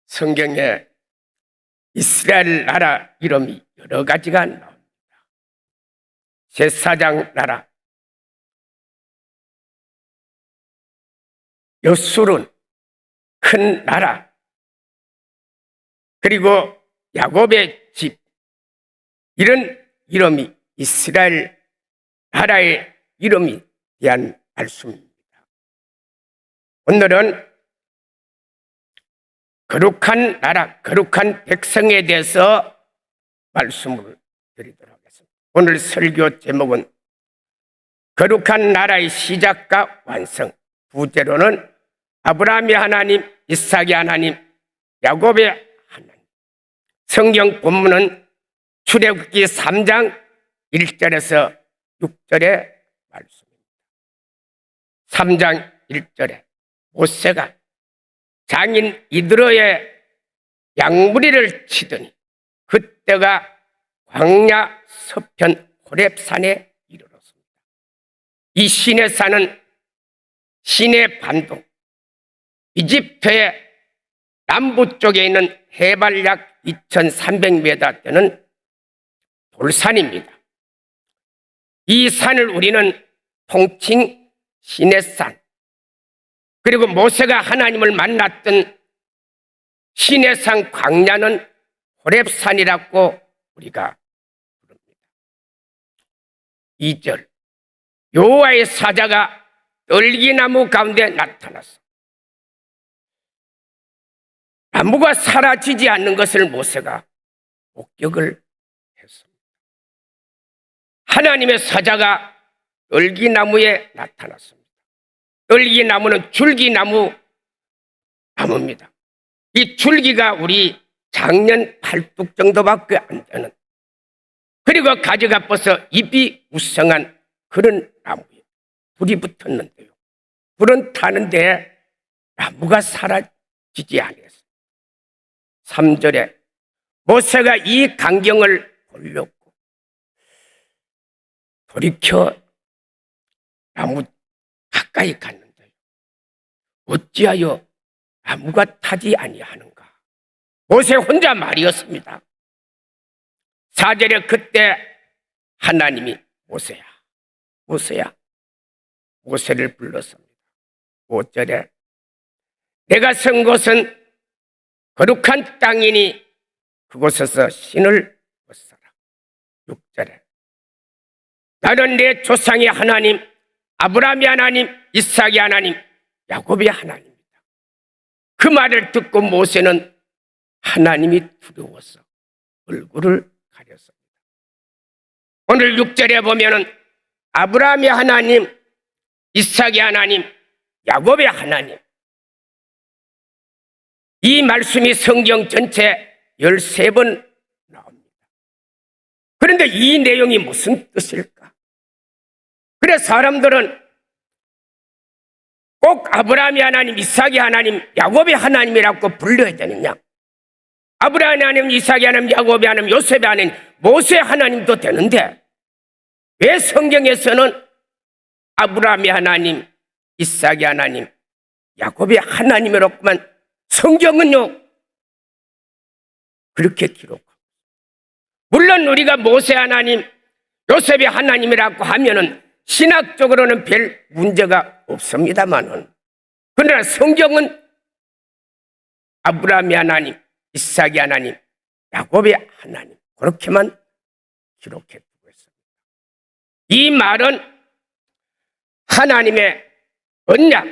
성경에 이스라엘 나라 이름이 여러 가지가 나옵니다. 제사장 나라, 여술은 큰 나라, 그리고 야곱의 집, 이런 이름이 이스라엘 나라의 이름이 대한 말씀입니다. 오늘은 거룩한 나라, 거룩한 백성에 대해서 말씀을 드리도록 하겠습니다. 오늘 설교 제목은 거룩한 나라의 시작과 완성, 부제로는 아브라함의 하나님, 이삭의 하나님, 야곱의 하나님. 성경 본문은 출애굽기 3장 1절에서 6절의 말씀입니다. 3장 1절에 모세가 장인 이드로의 양무리를 치더니 그때가 광야 서편 호렙산에 이르렀습니다. 이 시내산은 시내 반도, 이집트의 남부 쪽에 있는 해발 약 2300m 되는 돌산입니다. 이 산을 우리는 통칭 시내산, 그리고 모세가 하나님을 만났던 시내산 광야는 호렙산이라고 우리가 부릅니다. 2절, 여호와의 사자가 떨기나무 가운데 나타났어. 나무가 사라지지 않는 것을 모세가 목격을 했습니다. 하나님의 사자가 떨기나무에 나타났습니다. 떨기나무는 줄기나무입니다. 이 줄기가 우리 작년 팔뚝 정도밖에 안 되는, 그리고 가지가 뻗어 잎이 우성한 그런 나무에 불이 붙었는데요, 불은 타는데 나무가 사라지지 않았어요. 3절에 모세가 이 광경을 보려고 돌이켜 나무 가까이 갔는데 어찌하여 나무가 타지 아니하는가? 모세 혼자 말이었습니다. 4절에 그때 하나님이 모세야, 모세야, 모세를 불렀습니다. 5절에 내가 선 곳은 거룩한 땅이니 그곳에서 신을 벗어라. 6절에 나는 내 조상의 하나님, 아브라함의 하나님, 이삭의 하나님, 야곱의 하나님이다. 그 말을 듣고 모세는 하나님이 두려워서 얼굴을 가렸습니다. 오늘 6절에 보면은 아브라함의 하나님, 이삭의 하나님, 야곱의 하나님, 이 말씀이 성경 전체 13번 나옵니다. 그런데 이 내용이 무슨 뜻일까? 그래서 사람들은 꼭 아브라함의 하나님, 이삭의 하나님, 야곱의 하나님이라고 불러야 되느냐? 아브라함의 하나님, 이삭의 하나님, 야곱의 하나님, 요셉의 하나님, 모세의 하나님도 되는데 왜 성경에서는 아브라함의 하나님, 이삭의 하나님, 야곱의 하나님이라고만 성경은요 그렇게 기록하고, 물론 우리가 모세 하나님, 요셉의 하나님이라고 하면은 신학적으로는 별 문제가 없습니다만은, 그러나 성경은 아브라함의 하나님, 이삭의 하나님, 야곱의 하나님 그렇게만 기록해 두고 있습니다. 이 말은 하나님의 언약,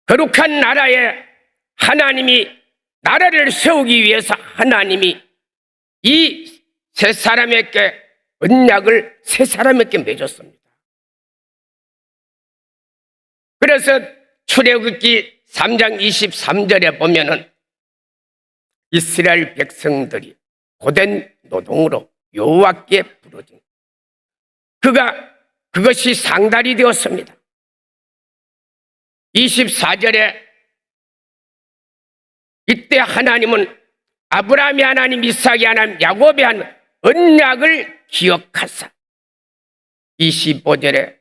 거룩한 나라에 하나님이 나라를 세우기 위해서 하나님이 이 세 사람에게 언약을 세 사람에게 맺었습니다. 그래서 출애굽기 3장 23절에 보면은 이스라엘 백성들이 고된 노동으로 여호와께 부르짖, 그것이 상달이 되었습니다. 24절에 이때 하나님은 아브라함의 하나님, 이삭의 하나님, 야곱의 하나님 언약을 기억하사 25절에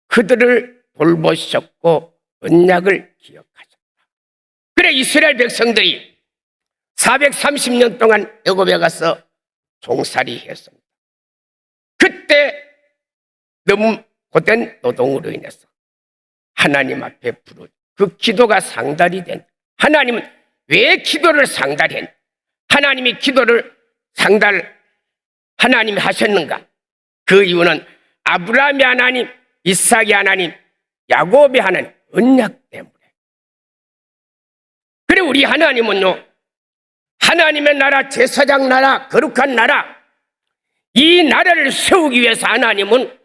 그들을 돌보셨고 언약을 기억하셨다. 그래 이스라엘 백성들이 430년 동안 애굽에 가서 종살이 했습니다. 그때 너무 고된 노동으로 인해서 하나님 앞에 그 기도가 상달이 된, 하나님은 왜 기도를 상달했? 하나님이 기도를 하나님이 하셨는가? 그 이유는 아브라함의 하나님, 이삭의 하나님, 야곱의 하나님, 언약 때문에. 그래, 우리 하나님은요, 하나님의 나라, 제사장 나라, 거룩한 나라, 이 나라를 세우기 위해서 하나님은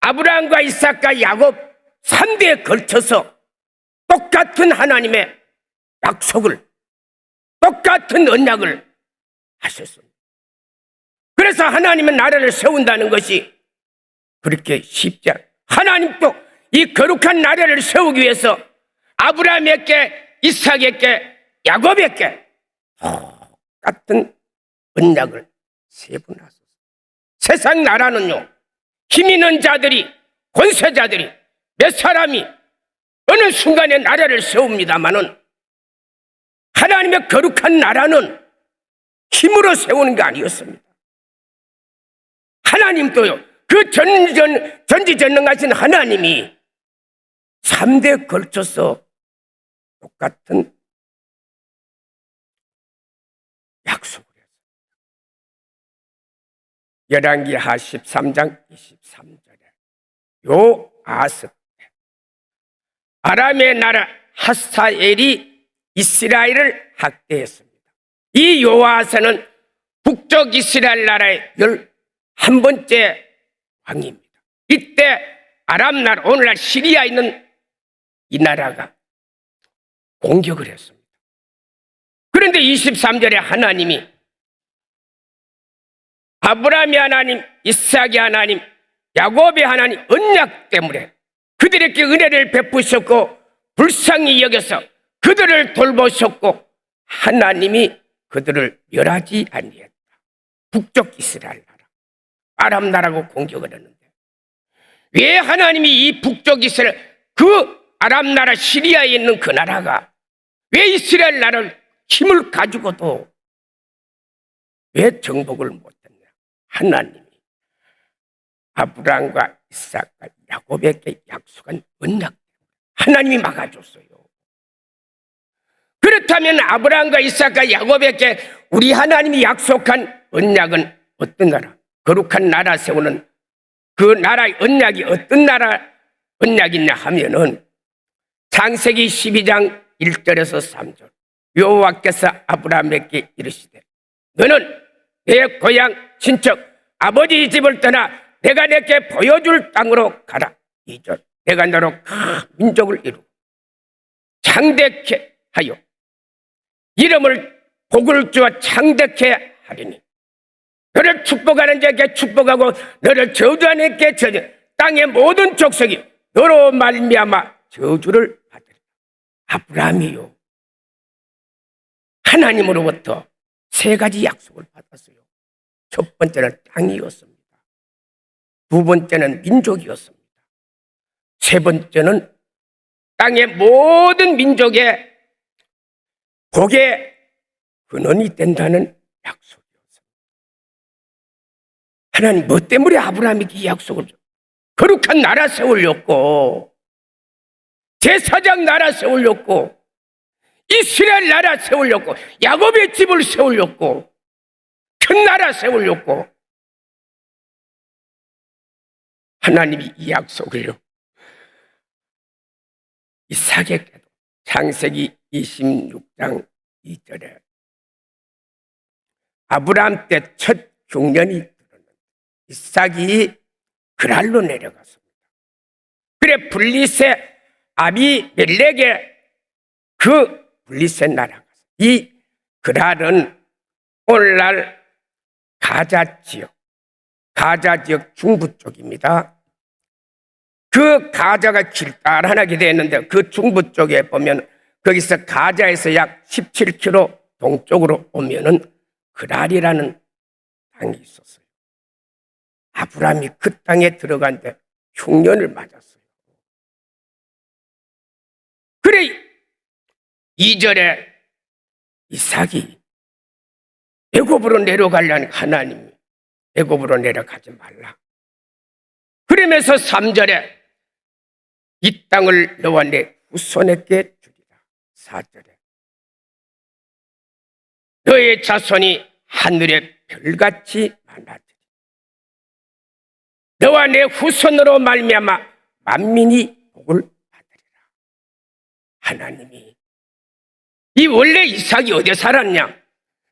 아브라함과 이삭과 야곱 3대에 걸쳐서 똑같은 하나님의 약속을, 똑같은 언약을 하셨습니다. 그래서 하나님의 나라를 세운다는 것이 그렇게 쉽지 않아요. 하나님도 이 거룩한 나라를 세우기 위해서 아브라함에게, 이삭에게, 야곱에게 똑같은 언약을 세분하소서. 세상 나라는요, 힘 있는 자들이, 권세자들이, 몇 사람이 어느 순간에 나라를 세웁니다마는 하나님의 거룩한 나라는 힘으로 세우는 게 아니었습니다. 하나님도요, 그 전지전능하신 하나님이 3대에 걸쳐서 똑같은 약속을 했어요. 열왕기하 13장 23절에 요아스 때 아람의 나라 하사엘이 이스라엘을 학대했습니다. 이 요아스는 북쪽 이스라엘 나라의 11번째 왕입니다. 이때 아람 나라, 오늘날 시리아에 있는 이 나라가 공격을 했습니다. 그런데 23절에 하나님이 아브라함의 하나님, 이삭의 하나님, 야곱의 하나님 언약 때문에 그들에게 은혜를 베푸셨고 불쌍히 여겨서 그들을 돌보셨고 하나님이 그들을 멸하지 아니했다. 북쪽 이스라엘 나라, 아람 나라고 공격을 했는데 왜 하나님이 이 북쪽 이스라엘, 그 아람 나라 시리아에 있는 그 나라가 왜 이스라엘 나라를 힘을 가지고도 왜 정복을 못했냐? 하나님이 아브라함과 이삭과 야곱에게 약속한 언약, 하나님이 막아줬어요. 그렇다면 아브라함과 이삭과 야곱에게 우리 하나님이 약속한 언약은 어떤 나라? 거룩한 나라 세우는 그 나라의 언약이 어떤 나라 언약이냐 하면은 창세기 12장 1절에서 3절, 여호와께서 아브라함에게 이르시되 너는 내 고향 친척 아버지 집을 떠나 내가 내게 보여줄 땅으로 가라. 2절, 내가 너로 큰 민족을 이루고 창대케 하여 이름을 복을 주어 창대케 하리니 너를 축복하는 자에게 축복하고 너를 저주하는 자에게 저주, 땅의 모든 족속이 너로 말미암아 저주를 받으리라. 아브라함이요, 하나님으로부터 3가지 약속을 받았어요. 첫 번째는 땅이었습니다. 두 번째는 민족이었습니다. 세 번째는 땅의 모든 민족의 복의 근원이 된다는 약속이었습니다. 하나님 뭐 때문에 아브라함에게 이 약속을 줘? 거룩한 나라 세우려고, 제사장 나라 세우려고, 이스라엘 나라 세우려고, 야곱의 집을 세우려고, 큰 나라 세우려고 하나님이 이 약속을요, 이삭에게도 창세기 26장 2절에 아브라함 때 첫 흉년이 들었는데 이삭이 그랄로 내려갔습니다. 그래 블리셋 아비멜렉의 그 블리셋 나라가, 이 그랄은 오늘날 가자 지역 중부 쪽입니다. 그 가자가 길다란하게 되어 있는데 그 중부 쪽에 보면 거기서 가자에서 약 17km 동쪽으로 오면은 그랄이라는 땅이 있었어요. 아브라함이 그 땅에 들어간데 흉년을 맞았어요. 그래 2절에 이삭이 애굽으로 내려가려는 하나님이 애굽으로 내려가지 말라. 그러면서 3절에 이 땅을 너와 내 후손에게 주리라. 4절에 너의 자손이 하늘의 별같이 많아지리. 너와 내 후손으로 말미암아 만민이 복을 받으리라. 하나님이 이 원래 이삭이 어디에 살았냐?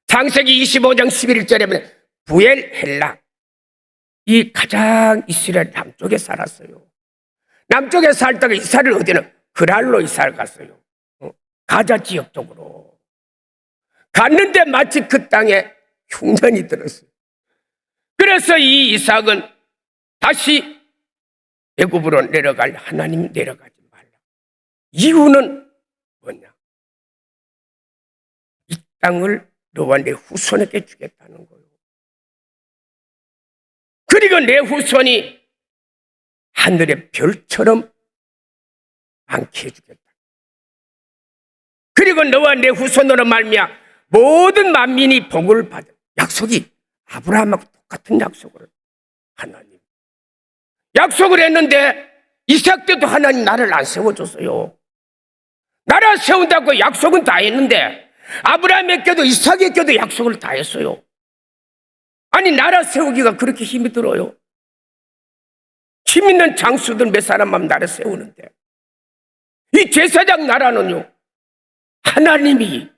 창세기 25장 11절에 보면 부엘헬라, 이 가장 이스라엘 남쪽에 살았어요. 남쪽에 살다가 이사를 어디는 그랄로 이사를 갔어요. 가자 지역 쪽으로 갔는데 마치 그 땅에 흉년이 들었어요. 그래서 이 이삭은 다시 애굽으로 내려갈 하나님 내려가지 말라. 이유는 뭐냐? 이 땅을 너와 내 후손에게 주겠다는 거예요. 그리고 내 후손이 하늘의 별처럼 많게 해주겠다. 그리고 너와 내 후손으로 말미암아 모든 만민이 복을 받을 약속이 아브라함하고 똑같은 약속을 하나님 약속을 했는데 이삭 때도 하나님 나를 안 세워줬어요. 나를 세운다고 약속은 다 했는데 아브라함에게도 이삭에게도 약속을 다 했어요. 아니 나라 세우기가 그렇게 힘이 들어요? 힘 있는 장수들 몇 사람만 나라 세우는데 이 제사장 나라는요, 하나님이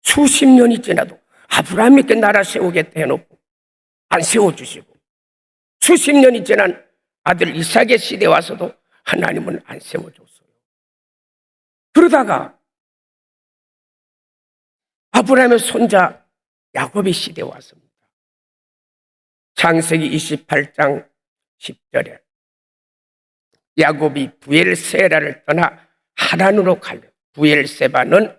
수십 년이 지나도 아브라함에게 나라 세우겠다 해놓고 안 세워주시고 수십 년이 지난 아들 이삭의 시대에 와서도 하나님은 안 세워줬어요. 그러다가 아브라함의 손자 야곱의 시대에 왔습니다. 창세기 28장 10절에 야곱이 부엘세바를 떠나 하란으로 갈려. 부엘세바는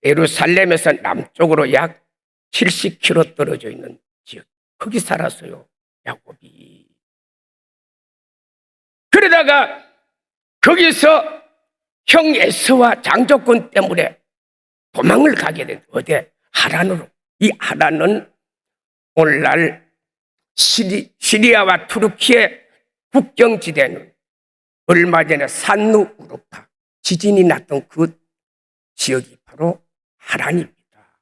예루살렘에서 남쪽으로 약 70km 떨어져 있는 지역. 거기 살았어요, 야곱이. 그러다가 거기서 형 에서와 장조건 때문에 도망을 가게 된 어디? 하란으로. 이 하란은 오늘날 시리아와 투르키의 국경지대는 얼마 전에 산누 우르파 지진이 났던 그 지역이 바로 하란입니다.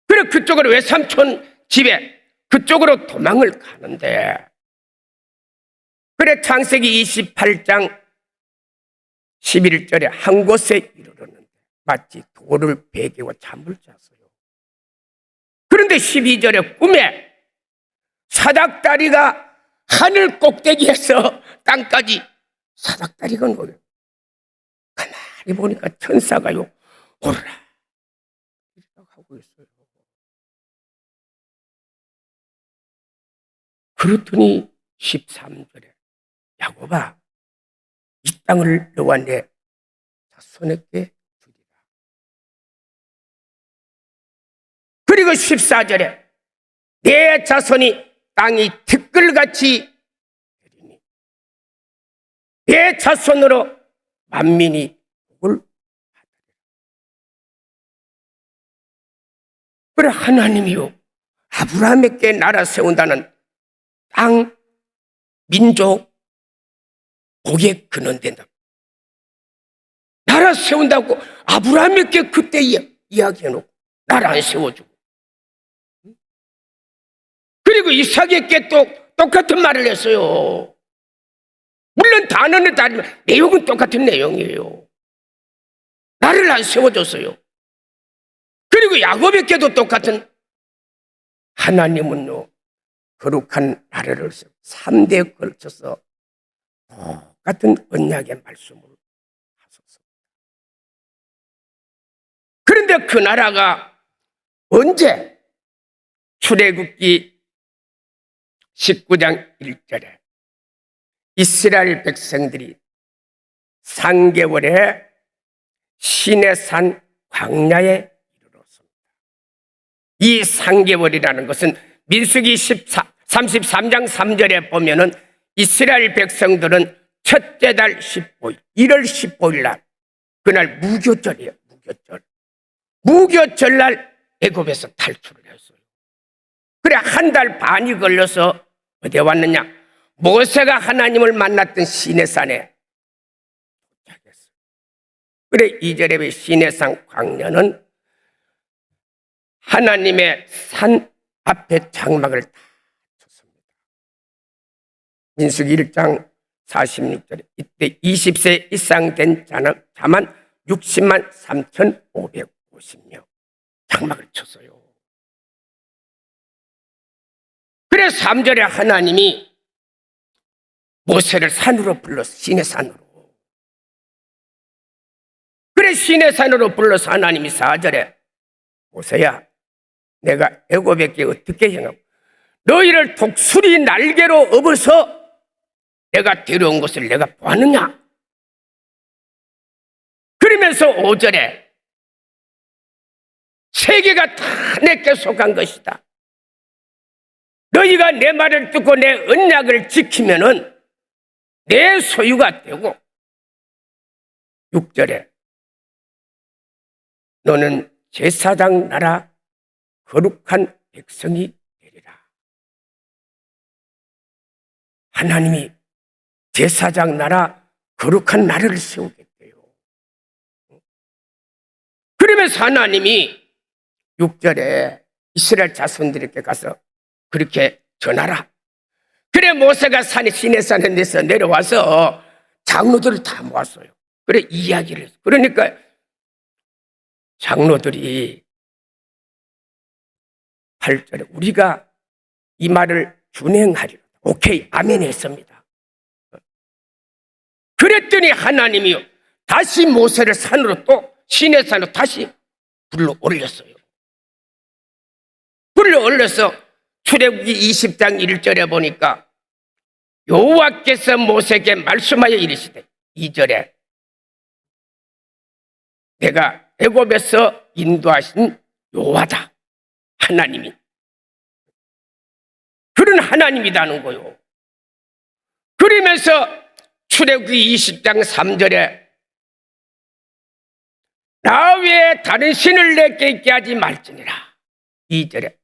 그래 그쪽으로 외삼촌 집에 그쪽으로 도망을 가는데 그래 창세기 28장 11절에 한 곳에 이르렀는데 마치 돌을 베개고 잠을 잤어요. 그런데 12절에 꿈에 사닥다리가 하늘 꼭대기에서 땅까지 사닥다리가 놓여요. 가만히 보니까 천사가요, 오라 하고 있어요. 그렇더니 13절에 야곱아, 이 땅을 너와 내 자손에게 주리라. 그리고 14절에 내 자손이 땅이 티끌같이 되리니 내 자손으로 만민이 복을 받으리라. 그래 하나님이요, 아브라함에게 나라 세운다는 땅, 민족, 복의 근원 된다. 나라 세운다고 아브라함에게 그때 이야기해놓고 나라 안 세워주고, 그리고 이삭에게 또 똑같은 말을 했어요. 물론 단어는 다르지만 내용은 똑같은 내용이에요. 나를 안 세워줬어요. 그리고 야곱에게도 똑같은, 하나님은요 거룩한 나라를 3대에 걸쳐서 똑같은 언약의 말씀을 하셨습니다. 그런데 그 나라가 언제? 출애굽기 19장 1절에 이스라엘 백성들이 3개월에 시내산 광야에 이르렀습니다. 이 3개월이라는 것은 민수기 33장 3절에 보면은 이스라엘 백성들은 첫째 달 15일, 1월 15일 날, 그날 무교절이에요, 무교절. 무교절. 무교절날 애굽에서 탈출을 했어요. 그래 한 달 반이 걸려서 어디에 왔느냐? 모세가 하나님을 만났던 시내산에 도착했어요. 그래 2절에 시내산 광야는 하나님의 산 앞에 장막을 다 쳤습니다. 민수기 1장 46절에 이때 20세 이상 된 자만 60만 3,550명 장막을 쳤어요. 그래 3절에 하나님이 모세를 산으로 불러서 시내산으로. 그래 시내산으로 불러서 하나님이 4절에 모세야 내가 애굽에게 어떻게 행하고 너희를 독수리 날개로 업어서 내가 데려온 것을 내가 보았느냐? 그러면서 5절에 세계가 다 내게 속한 것이다. 너희가 내 말을 듣고 내 언약을 지키면은 내 소유가 되고 6절에 너는 제사장 나라 거룩한 백성이 되리라. 하나님이 제사장 나라 거룩한 나라를 세우겠대요. 그러면서 하나님이 6절에 이스라엘 자손들에게 가서 그렇게 전하라. 그래 모세가 시내산에 내려와서 장로들을 다 모았어요. 그래 이야기를 했어요. 그러니까 장로들이 8절에 우리가 이 말을 준행하리라. 오케이 아멘 했습니다. 그랬더니 하나님이 다시 모세를 산으로 또 시내산으로 다시 불러 올렸어요. 불러 올려서 출애굽기 20장 1절에 보니까 여호와께서 모세에게 말씀하여 이르시되 2절에 내가 애굽에서 인도하신 여호와다. 하나님이 그런 하나님이라는 거요. 그러면서 출애굽기 20장 3절에 나 외에 다른 신을 내게 있게 하지 말지니라. 2절에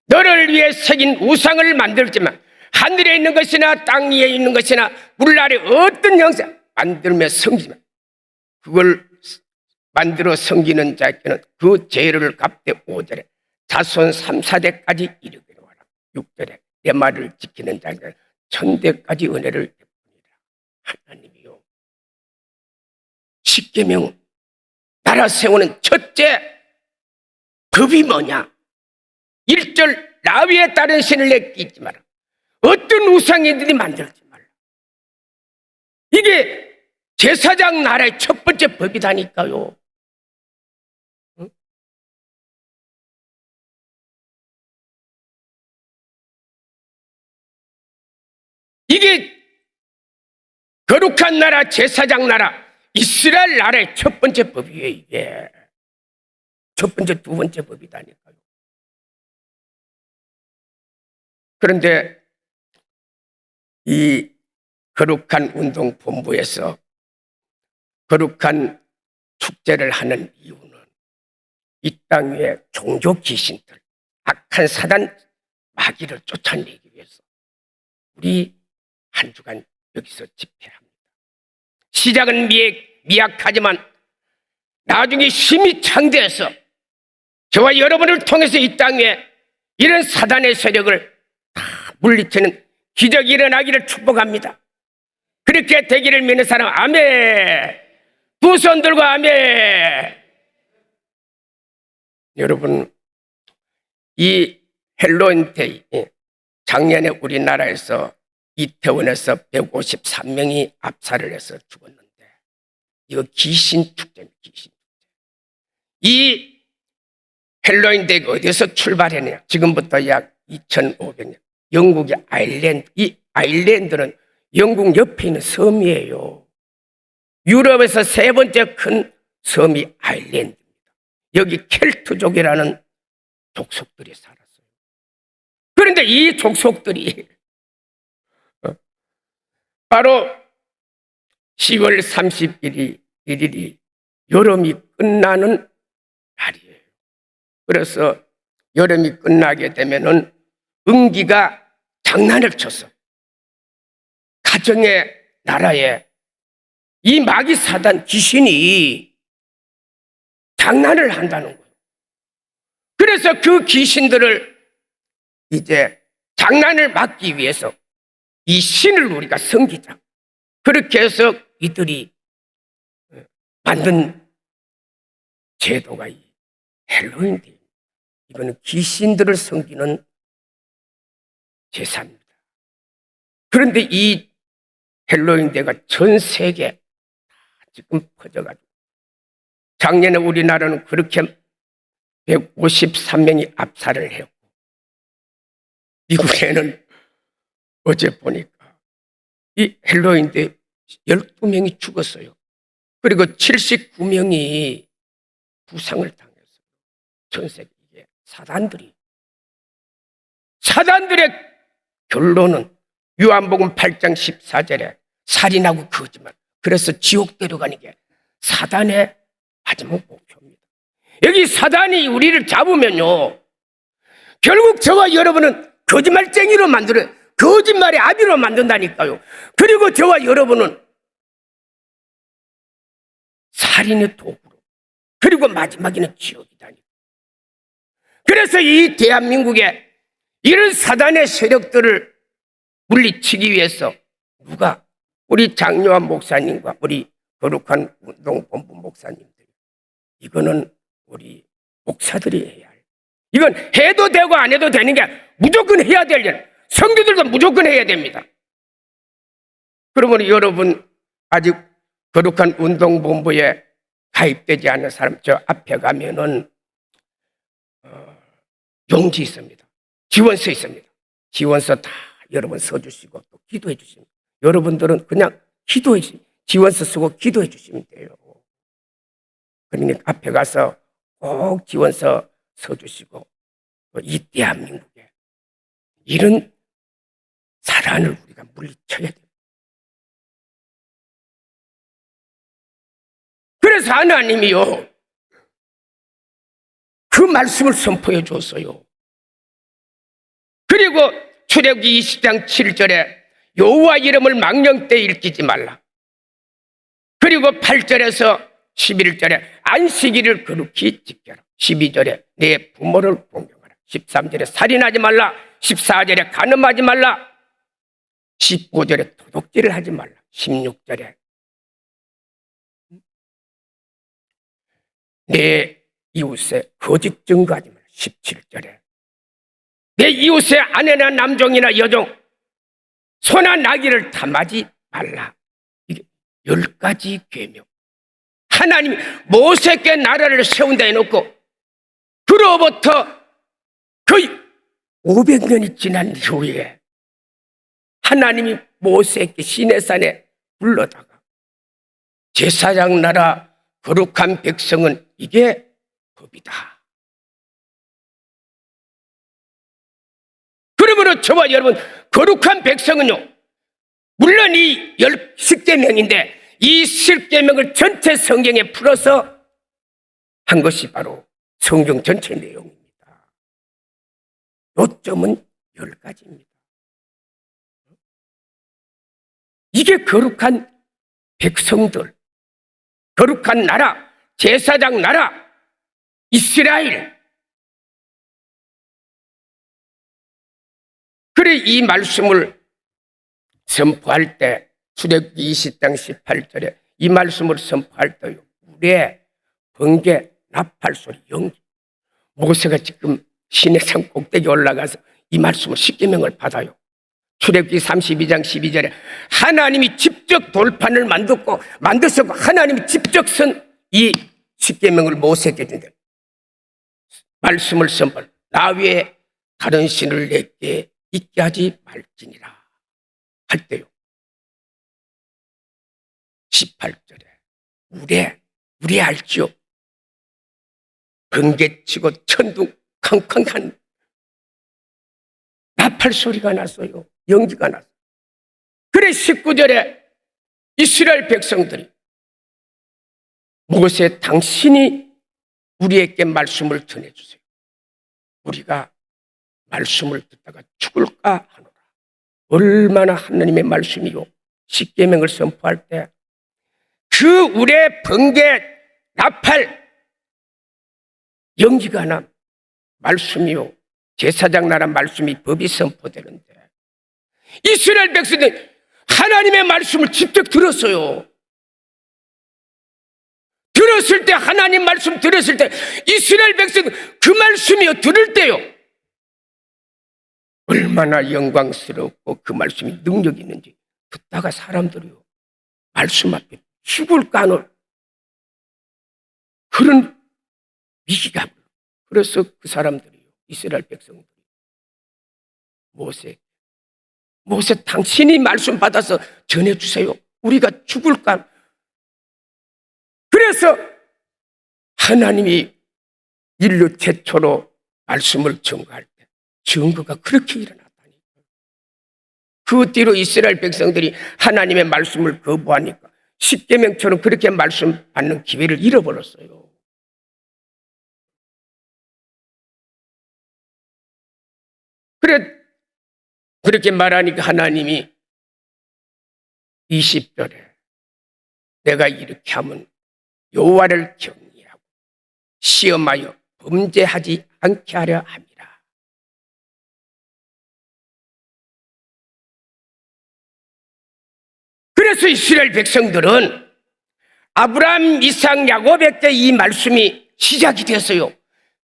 너를 위해 새긴 우상을 만들지만 하늘에 있는 것이나 땅 위에 있는 것이나 물 아래 어떤 형상 만들며 섬기지만 그걸 만들어 섬기는 자에게는 그 죄를 갚되 5절에 자손 3, 4대까지 이르기로 하라. 6절에 내 말을 지키는 자에게는 1000대까지 은혜를 베푸리라. 하나님이요. 십계명 나라 세우는 첫째 법이 뭐냐? 1절 나 위에 다른 신을 내게 있지 마라. 어떤 우상이든지 만들지 말라. 이게 제사장 나라의 첫 번째 법이다니까요. 응? 이게 거룩한 나라 제사장 나라 이스라엘 나라의 첫 번째 법이에요. 이게 첫 번째 두 번째 법이다니까요. 그런데 이 거룩한 운동본부에서 거룩한 축제를 하는 이유는 이 땅 위에 종교 귀신들, 악한 사단 마귀를 쫓아내기 위해서 우리 한 주간 여기서 집회합니다. 시작은 미약하지만 나중에 힘이 창대해서 저와 여러분을 통해서 이 땅 위에 이런 사단의 세력을 다 물리치는 기적이 일어나기를 축복합니다. 그렇게 되기를 믿는 사람 아멘. 두 손 들고 아멘. 여러분 이 헬로윈데이 작년에 우리나라에서 이태원에서 153명이 압살을 해서 죽었는데 이거 귀신 축제입니다. 귀신 축제. 이 헬로윈데이가 어디서 출발했냐? 지금부터 약 2500년 영국의 아일랜드. 이 아일랜드는 영국 옆에 있는 섬이에요. 유럽에서 세 번째 큰 섬이 아일랜드입니다. 여기 켈트족이라는 족속들이 살았어요. 그런데 이 족속들이 바로 10월 31일이 여름이 끝나는 날이에요. 그래서 여름이 끝나게 되면은 은기가 장난을 쳤어. 가정의 나라에 이 마귀 사단 귀신이 장난을 한다는 거예요. 그래서 그 귀신들을 이제 장난을 막기 위해서 이 신을 우리가 섬기자. 그렇게 해서 이들이 만든 제도가 이 헬로윈데이. 이거는 귀신들을 섬기는 제사입니다. 그런데 이 헬로윈데이가 전 세계에 지금 퍼져가지고 작년에 우리나라는 그렇게 153명이 압살을 했고 미국에는 어제 보니까 이 헬로윈데이 12명이 죽었어요. 그리고 79명이 부상을 당했어요. 전 세계에 사단들의 결론은 요한복음 8장 14절에 살인하고 거짓말. 그래서 지옥 데려가는 게 사단의 마지막 목표입니다. 여기 사단이 우리를 잡으면요, 결국 저와 여러분은 거짓말쟁이로 만들어요. 거짓말의 아비로 만든다니까요. 그리고 저와 여러분은 살인의 도구로, 그리고 마지막에는 지옥이다니. 그래서 이 대한민국에 이런 사단의 세력들을 물리치기 위해서 누가? 우리 장요한 목사님과 우리 거룩한 운동본부 목사님들, 이거는 우리 목사들이 해야 해요. 이건 해도 되고 안 해도 되는 게 무조건 해야 될 일. 성도들도 무조건 해야 됩니다. 그러면 여러분 아직 거룩한 운동본부에 가입되지 않은 사람 저 앞에 가면은 용지 있습니다. 지원서 있습니다. 지원서 다 여러분 써주시고 또 기도해 주십니다. 여러분들은 그냥 기도해 주시면, 지원서 쓰고 기도해 주시면 돼요. 그러니까 앞에 가서 꼭 지원서 써주시고 이 대한민국에 이런 사단을 우리가 물리쳐야 돼요. 그래서 하나님이요, 그 말씀을 선포해 줬어요. 그리고 출애굽기 20장 7절에 여호와 이름을 망령되이 일깨지 말라. 그리고 8절에서 11절에 안식일을 거룩히 지켜라. 12절에 내 부모를 공경하라. 13절에 살인하지 말라. 14절에 간음하지 말라. 19절에 도둑질을 하지 말라. 16절에 내 이웃에 거짓 증거하지 말라. 17절에 내 이웃의 아내나 남종이나 여종, 소나 나귀를 탐하지 말라. 이게 10가지 계명. 하나님이 모세께 나라를 세운다 해놓고 그로부터 거의 500년이 지난 이후에 하나님이 모세께 시내산에 불러다가 제사장 나라 거룩한 백성은 이게 법이다. 그러므로 저와 여러분, 거룩한 백성은요, 물론 이 10계명인데 이 10계명을 전체 성경에 풀어서 한 것이 바로 성경 전체 내용입니다. 요점은 10가지입니다. 이게 거룩한 백성들, 거룩한 나라, 제사장 나라, 이스라엘. 그래 이 말씀을 선포할 때 출애굽기 20장 18절에 이 말씀을 선포할 때요, 우리의 번개, 나팔 소리, 연기. 모세가 지금 시내산 꼭대기 올라가서 이 말씀을 10계명을 받아요. 출애굽기 32장 12절에 하나님이 직접 돌판을 만드셨고 하나님이 직접 쓴 이 10계명을 모세에게 준대. 말씀을 선포. 나 외에 다른 신을 내게 있게 하지 말지니라 할 때요, 18절에 우리 알지요. 번개치고 천둥 캉캉한 나팔 소리가 났어요. 연기가 났어요. 그래 19절에 이스라엘 백성들이 모세 당신이 우리에게 말씀을 전해주세요. 우리가 말씀을 듣다가 죽을까 하노라. 얼마나 하나님의 말씀이요. 십계명을 선포할 때 그 우레, 번개, 나팔, 연기가 나 말씀이요. 제사장 나라 말씀이 법이 선포되는데 이스라엘 백성들 하나님의 말씀을 직접 들었어요. 들었을 때 하나님 말씀 들었을 때 이스라엘 백성 그 말씀이요 들을 때요 얼마나 영광스럽고 그 말씀이 능력이 있는지 듣다가 사람들이요 말씀 앞에 죽을까 하는 그런 위기가. 그래서 그 사람들이요 이스라엘 백성들이 모세 당신이 말씀 받아서 전해주세요. 우리가 죽을까. 그래서 하나님이 인류 최초로 말씀을 증거할 때 증거가 그렇게 일어났다니까. 그 뒤로 이스라엘 백성들이 하나님의 말씀을 거부하니까 십계명처럼 그렇게 말씀 받는 기회를 잃어버렸어요. 그렇게 말하니까 하나님이 20절에 내가 이렇게 하면 여호와를 경외하고 시험하여 범죄하지 않게 하려 함이라. 그래서 이스라엘 백성들은 아브라함, 이삭, 야곱에게 이 말씀이 시작이 됐어요.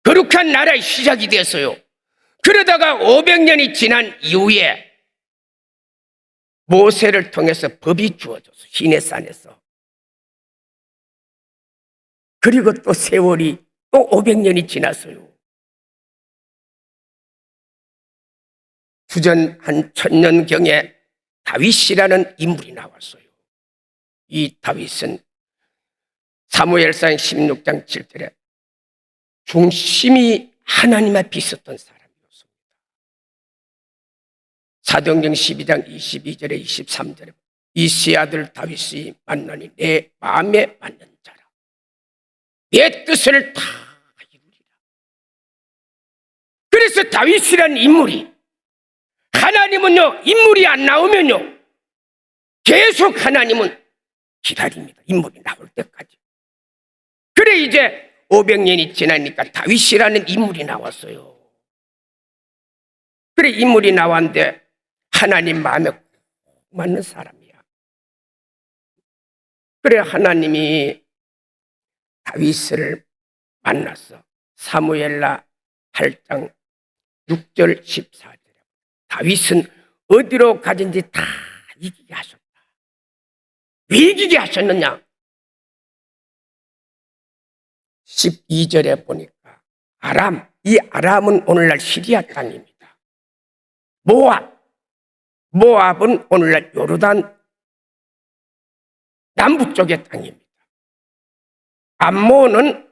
거룩한 나라의 시작이 됐어요. 그러다가 500년이 지난 이후에 모세를 통해서 법이 주어져서 시내산에서. 그리고 또 세월이 또 500년이 지났어요. 주전 한 1000년경에 다윗이라는 인물이 나왔어요. 이 다윗은 사무엘상 16장 7절에 중심이 하나님 앞에 있었던 사람이었습니다. 사도행전 12장 22절에 23절에 이세 아들 다윗이 만나니 내 마음에 맞는 자라. 내 뜻을 다 이루리라. 그래서 다윗이라는 인물이 하나님은요 인물이 안 나오면요 계속 하나님은 기다립니다. 인물이 나올 때까지. 그래 이제 500년이 지나니까 다윗이라는 인물이 나왔어요. 그래 인물이 나왔는데 하나님 마음에 맞는 사람이야. 그래 하나님이 다윗을 만났어. 사무엘라 8장 6절 14절에 다윗은 어디로 가든지 다 이기게 하셨다. 왜 이기게 하셨느냐? 12절에 보니까 이 아람은 오늘날 시리아 땅입니다. 모압은 오늘날 요르단 남북 쪽의 땅입니다. 암몬은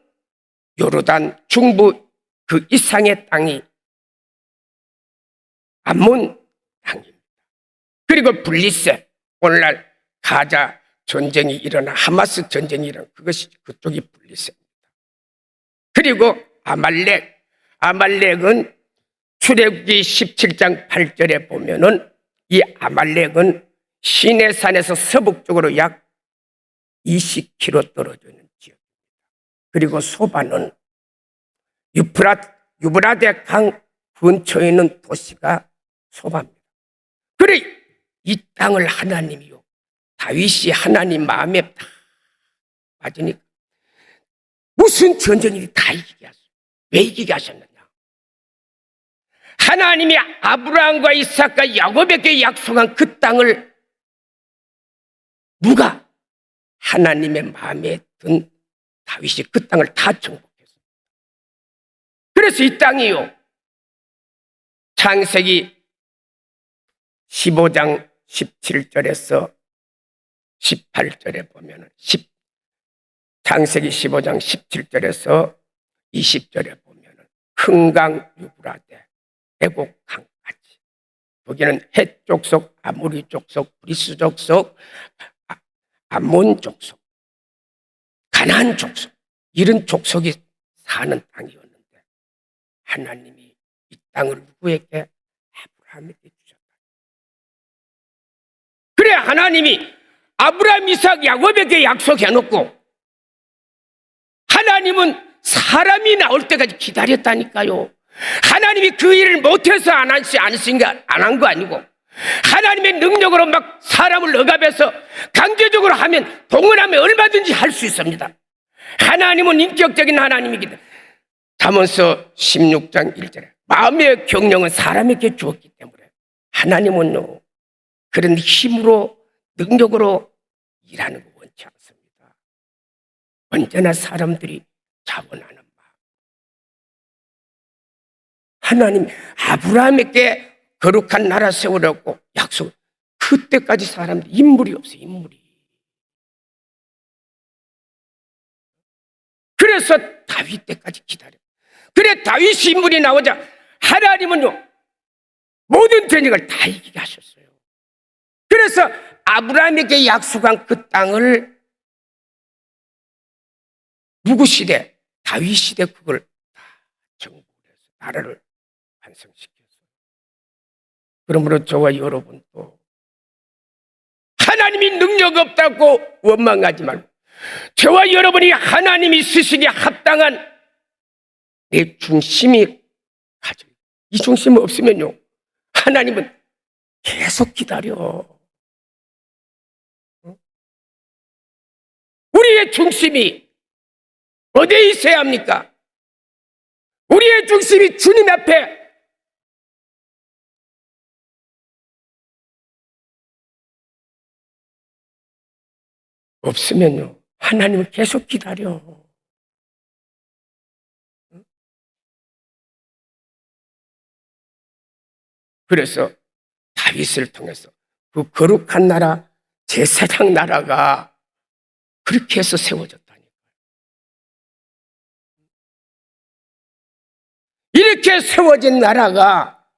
요르단 중부 그 이상의 땅이 암몬 땅입니다. 그리고 블리셋, 오늘날 가자 전쟁이 일어나 하마스 전쟁이 일어나 그것이 그쪽이 블리셋입니다. 그리고 아말렉은 출애굽기 17장 8절에 보면은 이 아말렉은 시내산에서 서북쪽으로 약 20km 떨어져 있는 지역입니다. 그리고 소바는 유브라데 강 근처에 있는 도시가 소바입니다. 그래 이 땅을 하나님이요 다윗이 하나님 마음에 다 맞으니까 무슨 전쟁이 다 이기게 하셨어요. 왜 이기게 하셨느냐? 하나님이 아브라함과 이삭과 야곱에게 약속한 그 땅을 누가 하나님의 마음에 든 다윗이 그 땅을 다 정복했어요. 그래서 이 땅이요 창세기 15장 17절에서 18절에 보면 창세기 15장 17절에서 20절에 보면 큰강 유브라데 애곡강까지 여기는 헷 족속, 아모리 족속, 브리스 족속, 암몬 족속, 가나안 족속, 이런 족속이 사는 땅이었는데 하나님이 이 땅을 누구에게? 아브라함에게 주셨다. 그래 하나님이 아브라함, 이삭, 야곱에게 약속해놓고 하나님은 사람이 나올 때까지 기다렸다니까요. 하나님이 그 일을 못해서 안 한 거 아니고 하나님의 능력으로 막 사람을 억압해서 강제적으로 하면 동원하면 얼마든지 할 수 있습니다. 하나님은 인격적인 하나님이기 때문에 잠언서 16장 1절에 마음의 경영은 사람에게 주었기 때문에 하나님은요 그런 힘으로 능력으로 일하는 거 원치 않습니다. 언제나 사람들이 자원하는 마음. 하나님 아브라함에게 거룩한 나라 세우려고 약속. 그때까지 사람들 인물이 없어요. 인물이. 그래서 다윗 때까지 기다려. 그래 다윗 인물이 나오자 하나님은요 모든 전쟁을 다 이기게 하셨어요. 그래서 아브라함에게 약속한 그 땅을 누구 시대? 다윗 시대 그걸 다 정복해서 나라를 완성시켰어요. 그러므로 저와 여러분도 하나님이 능력 없다고 원망하지 말고 저와 여러분이 하나님이 쓰시기에 합당한 내 중심이 가져. 이 중심이 없으면요 하나님은 계속 기다려. 우리의 중심이 어디에 있어야 합니까? 우리의 중심이 주님 앞에 없으면요 하나님은 계속 기다려. 그래서 다윗을 통해서 그 거룩한 나라 제사장 나라가 그렇게 해서 세워졌다니까요. 이렇게 세워진 나라가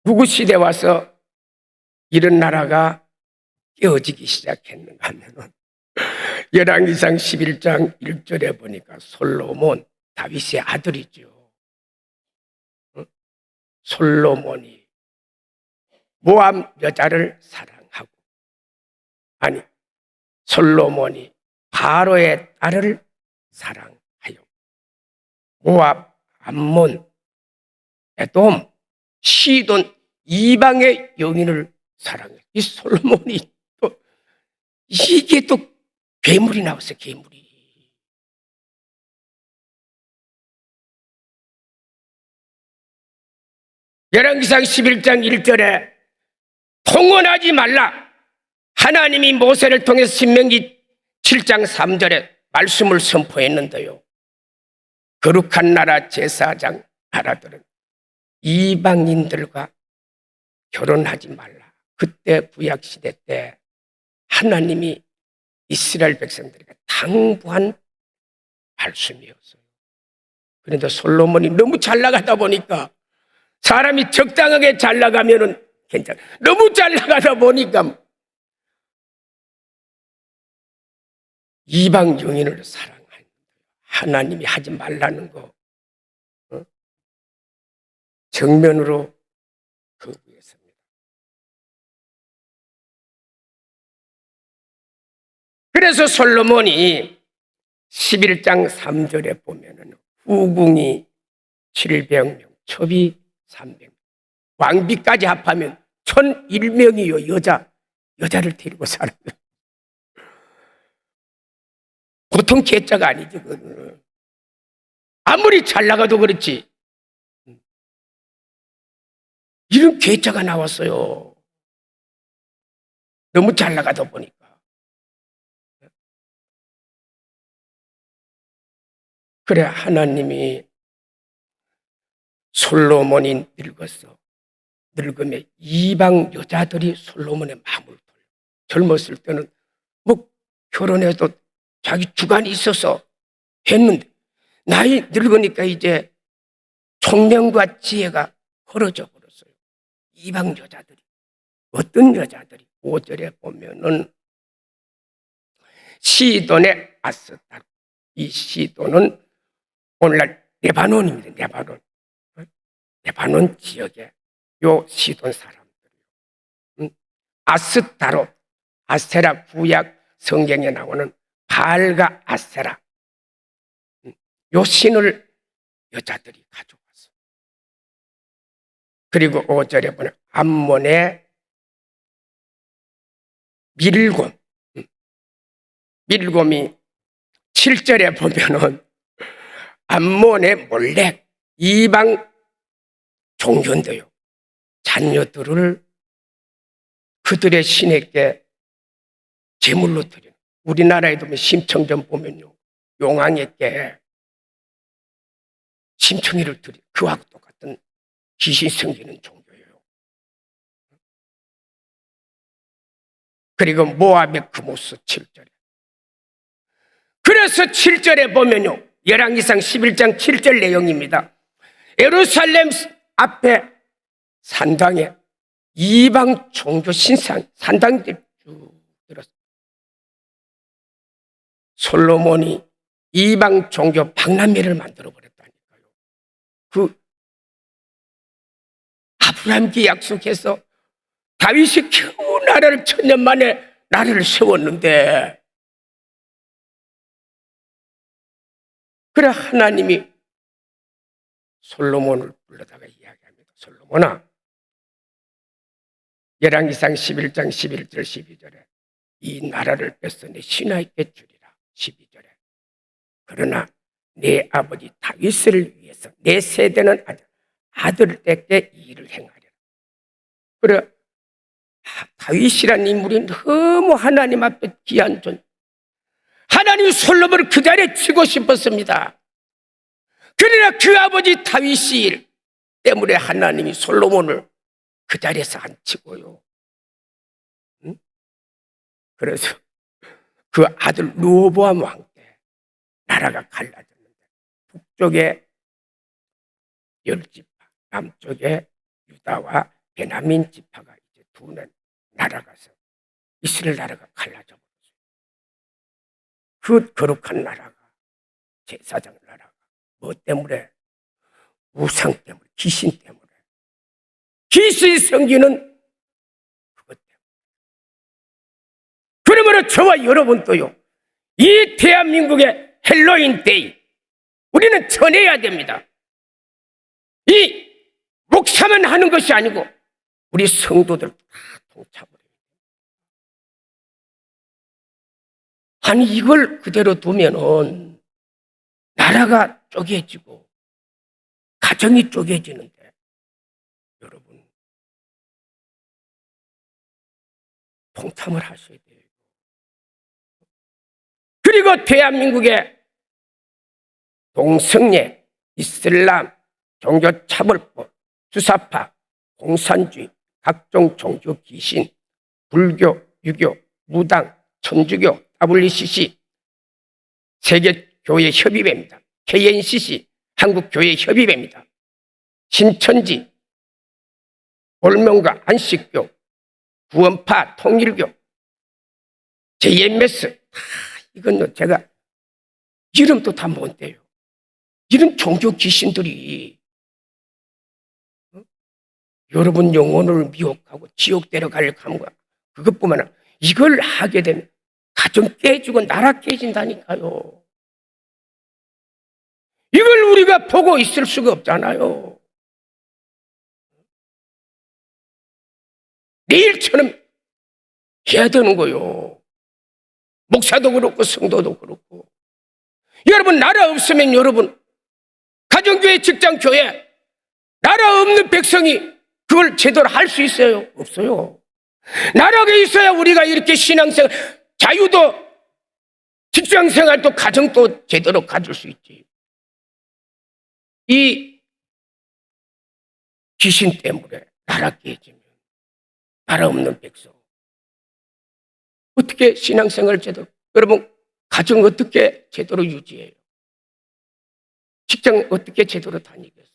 누구 시대 와서 이런 나라가 깨어지기 시작했는가 하면은 열왕기상 11장 1절에 보니까 솔로몬 다윗의 아들이죠. 솔로몬이 모압 여자를 사랑하고 아니 솔로몬이 바로의 딸을 사랑하여 모압, 암몬, 에돔, 시돈 이방의 여인을 사랑해. 이 솔로몬이 또 이게 또 괴물이 나왔어요. 괴물이. 열왕기상 11장 1절에 통언하지 말라. 하나님이 모세를 통해서 신명기 7장 3절에 말씀을 선포했는데요. 거룩한 나라 제사장 나라들은 이방인들과 결혼하지 말라. 그때 구약시대 때 하나님이 이스라엘 백성들에게 당부한 말씀이었어요. 그런데 솔로몬이 너무 잘 나가다 보니까 사람이 적당하게 잘 나가면은 괜찮아. 너무 잘 나가다 보니까 이방 여인을 사랑하는 하나님이 하지 말라는 거 정면으로 거부했습니다. 그래서 솔로몬이 11장 3절에 보면은 후궁이 700명, 첩이 300명, 왕비까지 합하면 1001명이요. 여자를 데리고 살아요. 보통 계자가 아니지. 그거는. 아무리 잘 나가도 그렇지. 이런 계자가 나왔어요. 너무 잘 나가다 보니까. 그래 하나님이 솔로몬이 늙음에 이방 여자들이 솔로몬의 마음을 돌려. 젊었을 때는 뭐 결혼해도 자기 주관이 있어서 했는데 나이 늙으니까 이제 총명과 지혜가 흐려져 버렸어요. 이방 여자들이 어떤 여자들이 5절에 보면은 시돈의 아스타로. 이 시돈은 오늘날 레바논입니다. 레바논. 레바논 지역에 요 시돈 사람들. 아스타로, 아세라, 구약 성경에 나오는 바알과 아세라. 요 신을 여자들이 가져왔어. 그리고 5절에 보면 암몬의 밀곰. 밀곰이 7절에 보면은 암몬의 몰렉, 이방 종교인데요. 자녀들을 그들의 신에게 제물로 드리는. 우리나라에도 심청전 보면요. 용왕에게 심청이를 드리. 그와 똑같은 귀신 섬기는 종교예요. 그리고 모압의 그모스 7절에. 그래서 7절에 보면요. 열왕기상 11장 7절 내용입니다. 예루살렘 앞에 산당에 이방 종교 신상 산당들이 쭉 들었어요. 솔로몬이 이방 종교 박람회를 만들어 버렸다니까요. 그 아브라함께 약속해서 다윗이 겨우 나라를 1000년 만에 나라를 세웠는데, 그래 하나님이 솔로몬을 불러다가 이야기합니다. 솔로몬아, 열왕기상 11장 11절 12절에 이 나라를 뺏어 내 신하에게 주리라. 12절에 그러나 내 아버지 다윗을 위해서 내 세대는 아들에게 이 일을 행하리라. 그래 다윗이라는 인물이 너무 하나님 앞에 귀한 존. 하나님이 솔로몬을 그 자리에 치고 싶었습니다. 그러나 그 아버지 다윗이 때문에 하나님이 솔로몬을 그 자리에서 안 치고요. 응? 그래서 그 아들 르호보암 왕 때 나라가 갈라졌는데 북쪽에 10지파, 남쪽에 유다와 베냐민 지파가 이제 두 나라가서 이스라엘 나라가 갈라져 버렸어요. 그 거룩한 나라가, 제사장 나라가 뭐 때문에? 우상 때문에, 귀신 때문에. 귀신 섬기는 그것 때문에. 그러므로 저와 여러분도요, 이 대한민국의 헬로윈 데이 우리는 전해야 됩니다. 이 목사만 하는 것이 아니고 우리 성도들 다 동참을 해요. 아니 이걸 그대로 두면은 나라가 쪼개지고 가정이 쪼개지는데, 여러분 동참을 하셔야 돼요. 그리고 대한민국의 동성애, 이슬람, 종교차별법, 주사파, 공산주의, 각종 종교 귀신, 불교, 유교, 무당, 천주교, WCC, 세계교회협의회입니다. KNCC, 한국교회협의회입니다. 신천지, 볼명가, 안식교, 구원파, 통일교, JMS, 다 이건 제가 이름도 다 못 대요. 이런 종교 귀신들이 여러분 영혼을 미혹하고 지옥 데려가려고 하는 거야. 그것뿐만 아니라 이걸 하게 되면 가정 깨지고 나라 깨진다니까요. 이걸 우리가 보고 있을 수가 없잖아요. 내일처럼 해야 되는 거요. 목사도 그렇고 성도도 그렇고. 여러분 나라 없으면 여러분 가정교회, 직장교회, 나라 없는 백성이 그걸 제대로 할 수 있어요? 없어요. 나라가 있어야 우리가 이렇게 신앙생활, 자유도, 직장생활도, 가정도 제대로 가질 수 있지. 이 귀신 때문에 나라 깨지면 나라 없는 백성 어떻게 신앙생활 제대로, 여러분 가정 어떻게 제대로 유지해요? 직장 어떻게 제대로 다니겠어요?